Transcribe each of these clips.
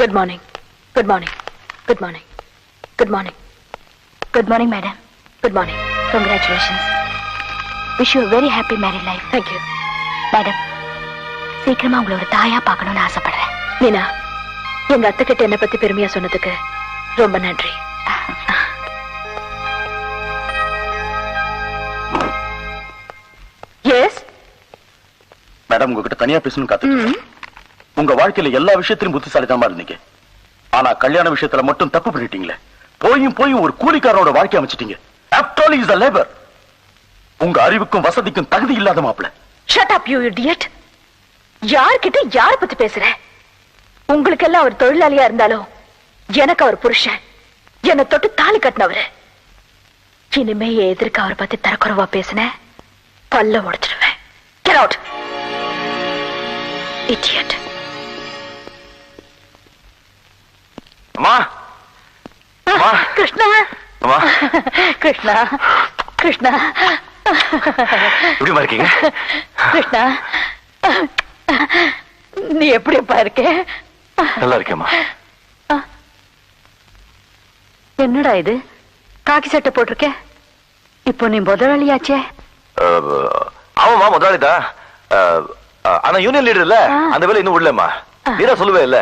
Good morning. Good morning. Good morning. Good morning. Good morning, madam. Good morning. Congratulations. Wish you a very happy married life. Thank you. Madam, சீக்கிரமா உங்களை ஒரு தாயா பார்க்கணும்னு ஆசைப்படுறேன். மீனா, எங்க அத்தை கிட்ட என்ன பத்தி பெருமையா சொன்னதுக்கு ரொம்ப நன்றி. எஸ் மேடம், உங்ககிட்ட தனியா பேசணும் காத்து. உங்க வாழ்க்கையில எல்லா விஷயத்திலும் புத்திசாலித்தனமா இருந்தீங்க. ஆனா கல்யாண விஷயத்துல மட்டும் தப்பு பண்ணிட்டீங்களே. போயும் ஒரு கூலிக்காரனோட வாழ்க்கை அமைச்சிட்டீங்க. After all, he is a labor. உங்க அறிவுக்கும் வசதிக்கும் தகுதி இல்லாத மாப்பிள. Shut up, you idiot. யார்கிட்ட யார பத்தி பேசுற? உங்களுக்கு எல்லாம் அவர் தொழிலாளியா இருந்தாலும் எனக்கு அவர் புருஷன். என்னை தொட்டு தாலி கட்டினவரு. இனிமே எதிர்க்க அவரை பத்தி தரக்குறவா பேசின பல்ல உடைச்சிடுவேன். Get out. Idiot. அம்மா, அம்மா, கிருஷ்ணா, அம்மா, கிருஷ்ணா, கிருஷ்ணா, எப்படிமா இருக்கீங்க? கிருஷ்ணா, நீ எப்படிப்பா இருக்க? நல்லா இருக்கேம்மா. என்னடா இது, காக்கி சட்டை போட்டிருக்க? இப்போ நீ முதலாளியாச்சே. ஆமாமா, முதலாளிதான். ஆனா யூனியன் லீடர் இல்ல, அந்த வேலை இன்னும் விடலம்மா. நீரா சொல்லுவே இல்ல,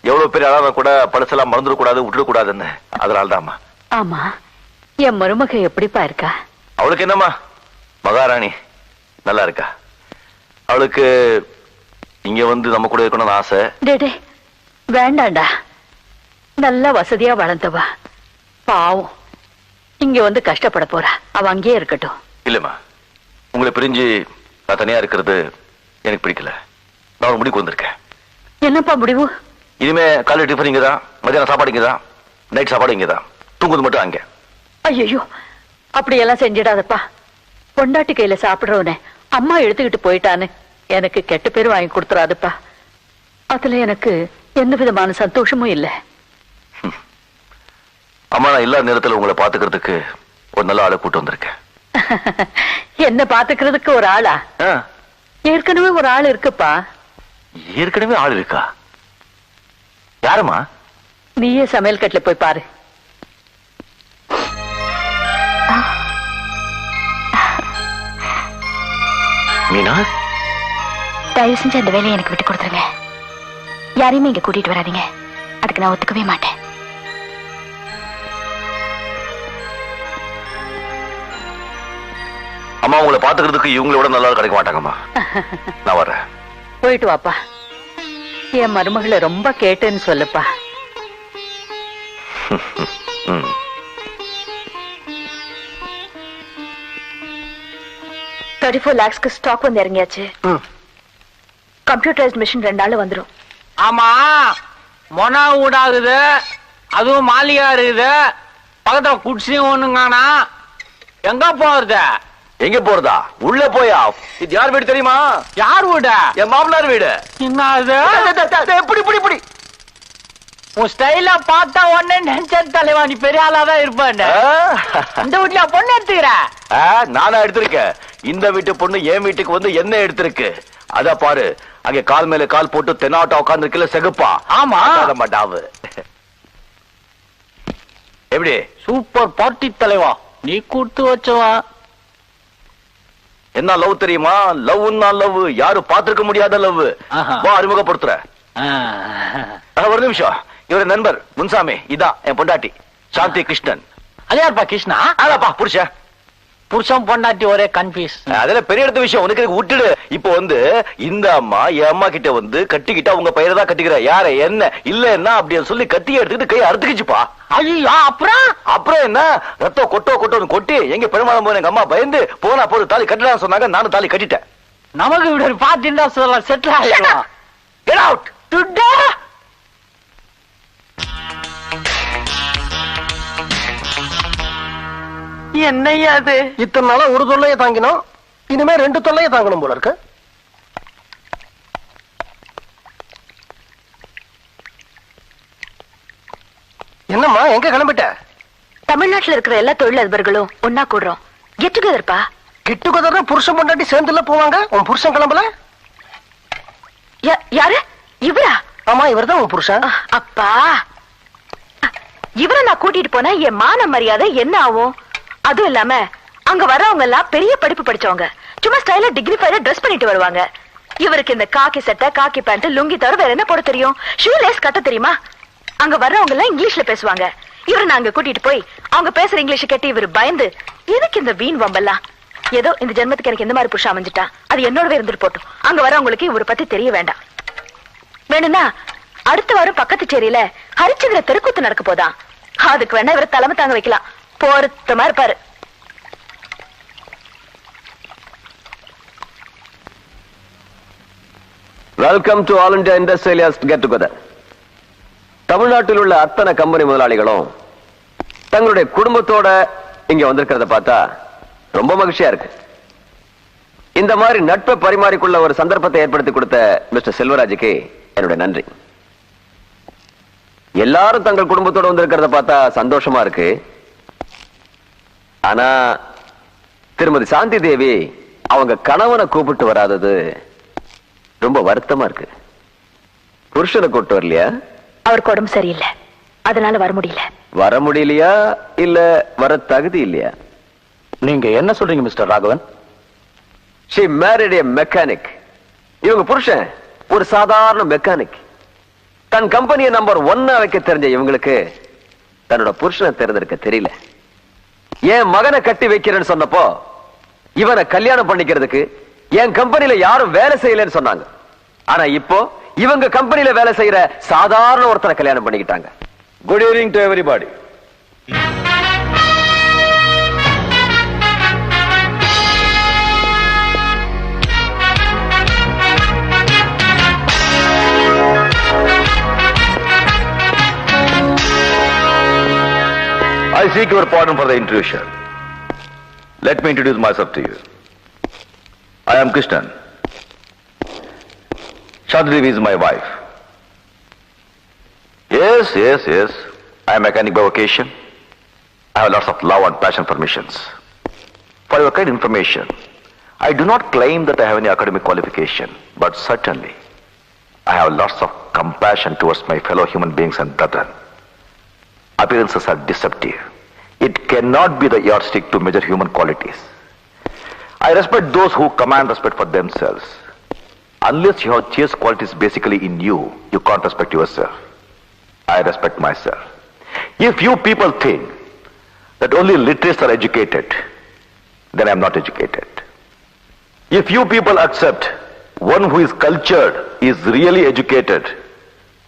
எவ்வளவு பேர் அழகா கூட பழசெல்லாம் மறந்துடக்கூடாது, விட்டுடக்கூடாதுன்னு. அதனால்தாம்மா. ஆமா, என் மருமக எப்படிப்பா இருக்கா? அவளுக்கு என்னம்மா, மகாராணி நல்லா இருக்கா. அவளுக்கு இங்க வந்து நம்ம கூட இருக்கணும்னு ஆசை. டே வேண்டாண்டா, நல்ல வசதியா வளர்ந்தவா, பாவம் இங்க வந்து கஷ்டப்பட போறா. அவ அங்கேயே இருக்கட்டும். இல்லம்மா, உங்களை பிரிஞ்சு நான் தனியா இருக்கிறது எனக்கு பிடிக்கல. நான் ஒரு முடிவுக்கு வந்திருக்கேன். என்னப்பா முடிவு? இனிமே காலை டிஃபன் இங்கதான், மதியானம் சாப்பாடு இங்கதான், நைட் சாப்பாடு இங்கதான், தூங்குது மட்டும் அங்க. ஐயோ, அப்படியெல்லாம் செஞ்சிடாதப்பா. பொண்டாட்டி கையில சாப்பிடுறவனே அம்மா எடுத்துக்கிட்டு போயிட்டான்னு எனக்கு கெட்ட பேர் வாங்கி கொடுத்துறாதுப்பா. அதுல எனக்கு எந்த விதமான சந்தோஷமும் இல்லை. அம்மா, நான் இல்லாத நேரத்தில் உங்களை பாத்துக்கிறதுக்கு ஒரு நல்ல ஆளை கூட்டு வந்திருக்கேன். என்ன பாத்துக்கிறதுக்கு ஒரு ஆளா? ஏற்கனவே ஒரு ஆள் இருக்குப்பா. ஏற்கனவே ஆள் இருக்கா? யாருமா? நீயே சமையல் கட்டுல போய் பாரு. மீனா, தயவு செஞ்சு அந்த வேலையை எனக்கு விட்டு கொடுத்துருங்க. யாரையுமே இங்க கூட்டிட்டு வராதீங்க. அதுக்கு நான் ஒத்துக்கவே மாட்டேன். அம்மா, உங்களை பாத்துக்கிறதுக்கு இவங்களோட நல்லா கிடைக்க மாட்டாங்கம்மா. நான் வர்றேன். போயிட்டு வாப்பா. என் மருமகளை ரொம்ப கேட்டேன்னு சொல்லுப்பா. 34 lakhs ஸ்டாக் வந்து இறங்கியாச்சு. கம்ப்யூட்டரைஸ்ட் மிஷின் 2 நாள்ல வந்துரும். ஆமா, மொனா ஊடாகுது, அதுவும் மாளிகா இருக்குது, பக்கத்துல குடிசையும் ஒண்ணுங்கானா. எங்க போறது? எங்க போறதா? உள்ள போயா? இது யார் வீடு தெரியுமா? யார் வீடு? என் மாமனார் வீடு. என்ன அது? எப்படி உன் ஸ்டைல பார்த்தா உடனே நினைச்சேன் தலைவா, நீ பெரிய ஆளாதான் இருப்பேன். இந்த வீட்டுல பொண்ணு எடுத்துக்கிற? நானா எடுத்திருக்கேன். இந்த வீட்டு பொண்ணு என் வீட்டுக்கு வந்து என்ன எடுத்திருக்கு? அத பாரு, அங்க கால் மேல கால் போட்டு தென்னாட்டா உட்கார்ந்து இருக்கல செகுப்பா. ஆமா, மாட்டாவு. எப்படி? சூப்பர் பார்ட்டி தலைவா, நீ கூட்டு வச்சவா. என்ன லவ் தெரியுமா? லவ்னா லவ், யாரும் பார்த்திருக்க முடியாத லவ். வா, அறிமுகப்படுத்துற. ஒரு நிமிஷம். இவர நண்பர் முன்சாமி, இதான் என் பொண்டாட்டி சாந்தி கிருஷ்ணன். அது யாருப்பா? கிருஷ்ணா? அதாப்பா புருஷன். புருஷன் பொண்டாட்டி ஒரே கன்ஃபியூஸ். அதெல்லாம் பெரிய எடுத்த விஷயம், உனக்கு விட்டுடு. இப்போ வந்து இந்த அம்மா என் அம்மா கிட்ட வந்து கட்டிக்கிட்டா உங்க பையனை தான் கட்டிக்கிற, யார என்ன இல்லன்னா அப்படின்னு சொல்லி கத்தி எடுத்துக்கிட்டு கையை அறுத்துக்கிச்சுப்பா. ஐயோ, அப்புறம் என்ன, ரத்தம் கொட்டோன்னு கொட்டி எங்க பெருமாள் போன எங்க அம்மா பயந்து போனா போது தாலி கட்டலாம் சொன்னாங்க. நானும் தாலி கட்டிட்டேன். நமக்கு இப்படி ஒரு பாத்திருந்தா சொல்லலாம், செட்டில் ஆகிடும். Get out. என்னையா அது? இத்தனை நாளா ஒரு தொல்லையை தாங்கினோம், இனிமே 2 தொல்லையை தாங்கணும் போல இருக்கு. என்னம்மா, எங்க கிளம்பிட்ட? தமிழ்நாட்டுல இருக்கிற எல்லா தொழிலதிபர்களும் ஒன்னா கூடுறோம். கெட் டுகெதர்ப்பா. கெட் டுகெதர் புருஷன் பொண்டாட்டி சேர்ந்துல போவாங்க. உன் புருஷன் கிளம்பல? யாரு? இவரா? ஆமா இவர்தான் உன் புருஷன். அப்பா, இவரை நான் கூட்டிட்டு போனா என் மான மரியாதை என்ன ஆகும்? அதுவும் இல்லாம அங்க வரவங்க எல்லாம் பெரிய படிப்பு படிச்சவங்க, சும்மா ஸ்டைலா டிகிரிஃபைடா ட்ரெஸ் பண்ணிட்டு வருவாங்க. இவருக்கு இந்த காக்கி சட்டை, காக்கி பேண்ட், லுங்கி தவிர வேற என்ன போட தெரியும்? ஷூ லேஸ் கட்ட தெரியுமா? அங்க வர்றவங்க எல்லாம் இங்கிலீஷ்ல பேசுவாங்க. இவரை நான் அங்க கூட்டிட்டு போய் அவங்க பேசுற இங்கிலீஷ் கேட்டு இவர் பயந்து, எதுக்கு இந்த வீண் வம்பெல்லாம்? ஏதோ இந்த ஜென்மத்துக்கு எனக்கு எந்த மாதிரி புருஷன் அமைஞ்சிட்டா அது என்னோடவே இருந்துட்டு போட்டும். அங்க வரவங்களுக்கு இவரை பத்தி தெரிய வேண்டாம். வேணும்னா அடுத்த வாரம் பக்கத்து சேரியில ஹரிச்சந்திர தெருக்கூத்து நடக்க போதான். அதுக்கு வேணா இவரை தலைமை தாங்க வைக்கலாம். பொருத்தமா இருப்பாரு. Welcome to all India industrialist get together. தமிழ்நாட்டில் உள்ள அத்தனை கம்பெனி முதலாளிகளும் தங்களுடைய குடும்பத்தோட இங்க வந்திருக்கிறத பார்த்தா ரொம்ப மகிழ்ச்சியா இருக்கு. இந்த மாதிரி நட்பை பரிமாறிக்குள்ள ஒரு சந்தர்ப்பத்தை ஏற்படுத்தி கொடுத்த மிஸ்டர் செல்வராஜுக்கு என்னுடைய நன்றி. எல்லாரும் தங்கள் குடும்பத்தோட வந்திருக்கிறத பார்த்தா சந்தோஷமா இருக்கு. ஆனா திருமதி சாந்தி தேவி அவங்க கணவனை கூப்பிட்டு வராதது ரொம்ப வருத்தமா இருக்கு. புருஷனை கூப்பிட்டு வரலையா? அவருக்கு உடம்பு சரியில்லை, அதனால வர முடியல. வர முடியலையா இல்ல வர தகுதி இல்லையா? நீங்க என்ன சொல்றீங்க mister Raghavan? She married a mechanic. இவங்க புருஷன் ஒரு சாதாரண மெக்கானிக். தன் கம்பெனியை நம்பர் 1 வைக்க தெரிஞ்ச இவங்களுக்கு தன்னோட புருஷனை தேர்ந்தெடுக்க தெரியல. என் மகனை கட்டி வைக்கிறேன்னு சொன்னப்போ இவனை கல்யாணம் பண்ணிக்கிறதுக்கு என் கம்பெனில யாரும் வேலை செய்யலன்னு சொன்னாங்க. ஆனா இப்போ இவங்க கம்பெனில வேலை செய்யற சாதாரண ஒருத்தனை கல்யாணம் பண்ணிக்கிட்டாங்க. Good evening to everybody. I seek your pardon for the intrusion. Let me introduce myself to you. I am Krishnan. Shadrivi is my wife. Yes. I am a mechanic by vocation. I have lots of love and passion for missions. For your kind information, I do not claim that I have any academic qualification, but certainly I have lots of compassion towards my fellow human beings and brethren. Appearances are deceptive. It cannot be the yardstick to measure human qualities. I respect those who command respect for themselves. Unless you have chaste qualities basically in you, you can't respect yourself. I respect myself. If you people think that only literates are educated, then I am not educated. If you people accept one who is cultured is really educated,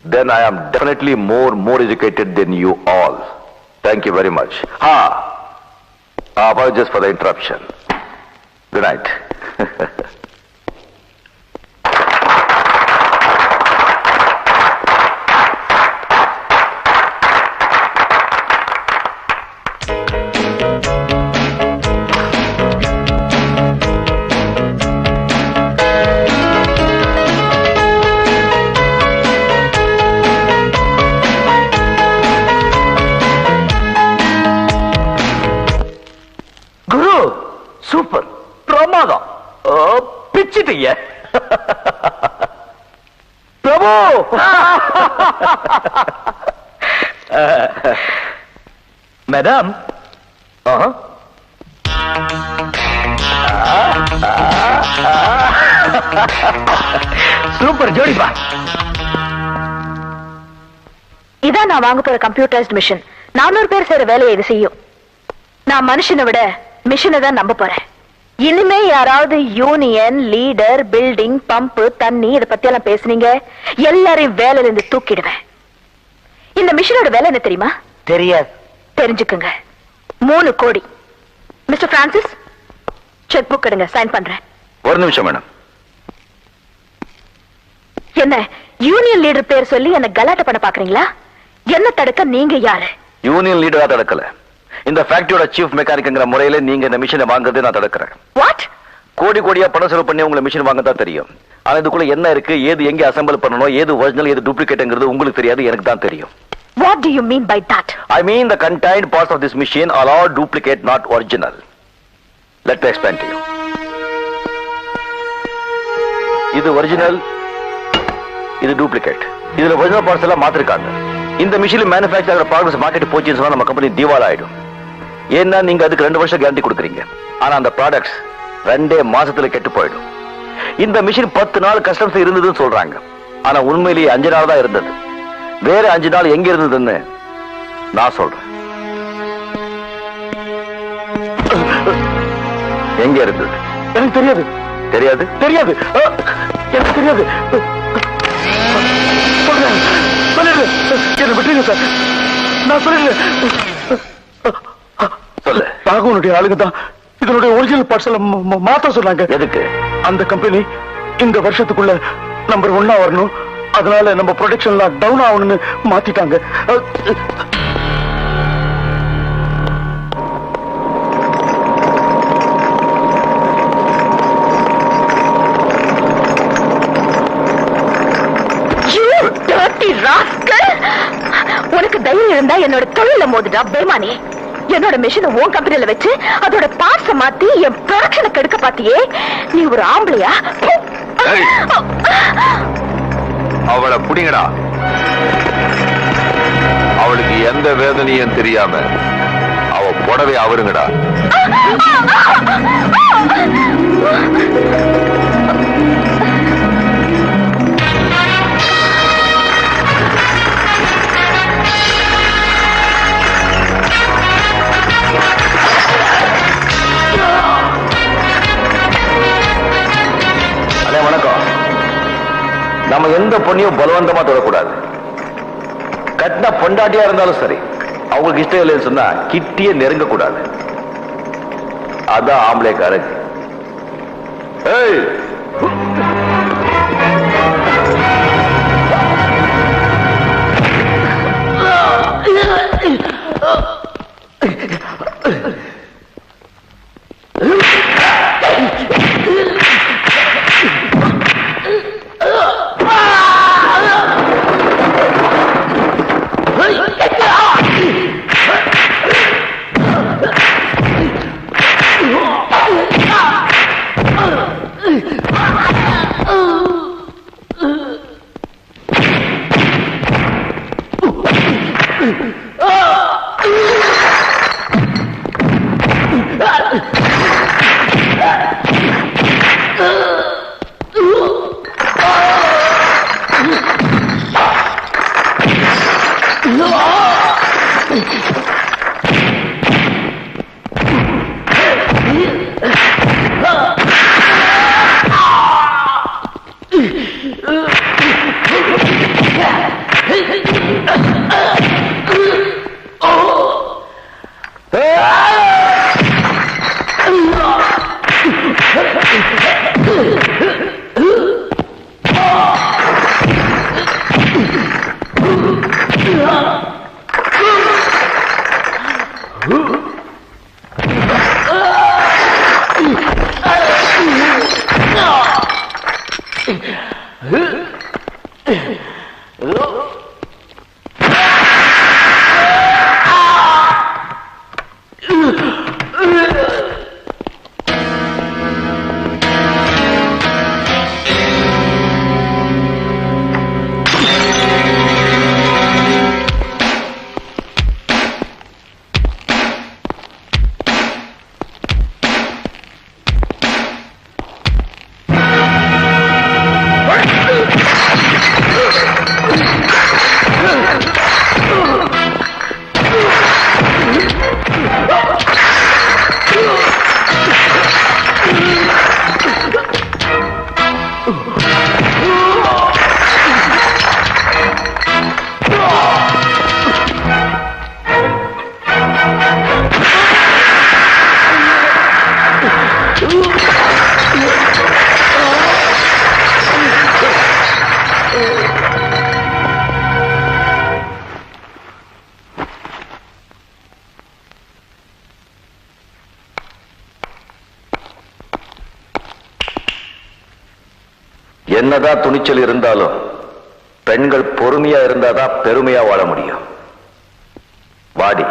then I am definitely more educated than you all. Thank you very much. Apologies for the interruption. Good night. Super, பிரமாதம், பிச்சிட்டீங்க பிரபு. Madam, super ஜோடிப்பா. இதான் நான் வாங்க போற computerised machine. 400 பேர் செய்யற வேலையை இது செய்யும். நான் மனுஷனை விட மிஷினை தான் நம்ப போறேன். இனிமே யாராவது யூனியன், லீடர், பில்டிங், பம்பு, தண்ணி இதை பத்தி எல்லாம் பேசுனீங்க, எல்லாரையும் வேலையில இருந்து தூக்கிடுவேன். இந்த மிஷினோட வேலை என்ன தெரியுமா? தெரியாது. தெரிஞ்சுக்குங்க. 3 கோடி. மிஸ்டர் பிரான்சிஸ், செக் புக் எடுங்க, சைன் பண்றேன். ஒரு நிமிஷம் மேடம். என்ன யூனியன் லீடர் பேர் சொல்லி என்ன கலாட்ட பண்ண பாக்குறீங்களா? என்ன தடுக்க நீங்க யாரு? யூனியன் லீடரா தடுக்கல. இந்த ஃபேக்டரியோட சீஃப் மெக்கானிக்ங்கிற முறையில நீங்க இந்த மிஷினை வாங்குறதை நான் தடுக்கிறேன். வாட்? கோடி கோடியா பணம் செலவு பண்ணி உங்களை மிஷின் வாங்க தான் தெரியும். ஆனா இதுக்குள்ள என்ன இருக்கு, ஏது எங்க அசெம்பிள் பண்ணணும், ஏது ஒரிஜினல் ஏது டூப்ளிகேட்ங்கிறது உங்களுக்கு தெரியாது, எனக்கு தான் தெரியும். What do you mean by that? I mean the contained parts of this machine are all duplicate, not original. Let me explain to you. இது ஒரிஜினல், இது டூப்ளிகேட். இதுல ஒரிஜினல் பார்ட்ஸ் எல்லாம் மாத்திருக்காங்க. இந்த மிஷின் மேனுஃபேக்சர் ப்ராடக்ட்ஸ் மார்க்கெட் போச்சுன்னு சொன்னா நம்ம company திவால் ஆயிடும். ஏன்னா நீங்க அதுக்கு 2 வருஷம் கேரண்டி கொடுக்குறீங்க. ஆனா அந்த ப்ராடக்ட்ஸ் 2 மாசத்துல கெட்டு போயிடும். இந்த மிஷின் 10 நாள் கஸ்டம்ஸ் இருந்ததுன்னு சொல்றாங்க. ஆனா உண்மையிலேயே 5 நாள் தான் இருந்தது. வேற 5 நாள் எங்க இருந்ததுன்னு நான் சொல்றேன். எங்க இருந்தது? எனக்கு தெரியாது. தெரியாது? தெரியாது. எனக்கு தெரியாது. சொல்லிடுறேன். என்ன விட்டுருங்க சார். நான் சொல்லிடுறேன். சொல்லு. ராகவனுடைய ஆளுங்க தான் இதனுடைய ஒரிஜினல் பார்ட்ஸ் எல்லாம் மாத்த சொன்னாங்க. எதுக்கு? அந்த கம்பெனி இந்த வருஷத்துக்குள்ள நம்பர் 1 வரணும். அதனால நம்ம ப்ரொடக்ஷன்லாம் டவுன் ஆகணும்னு மாத்திட்டாங்க. உனக்கு தைரியம் இருந்தா என்னோட தொழில மோதுடா பேமானி. என்னோட மிஷினை உன் கம்பெனில வச்சு அதோட பார்ட்ஸ மாத்தி என் ப்ரொடக்ஷனை கெடுக்க பாத்தியே. நீ ஒரு ஆம்பளையா? அவளை புடிங்கடா. அவளுக்கு எந்த வேதனையும் தெரியாம அவ புடவை அவருங்கடா. வணக்கம். நம்ம எந்த பொண்ணையும் பலவந்தமா தொடக்கூடாது. கட்டின பொண்டாட்டியா இருந்தாலும் சரி, அவங்களுக்கு இஷ்டம் இல்லைன்னு சொன்னா கிட்டியே நெருங்க கூடாது. அதான் ஆம்பளைக்காரங்க. ஏய், என்னதான் துணிச்சல் இருந்தாலும் பெண்கள் பொறுமையா இருந்தாதான் பெருமையா வாழ முடியும். வாடி.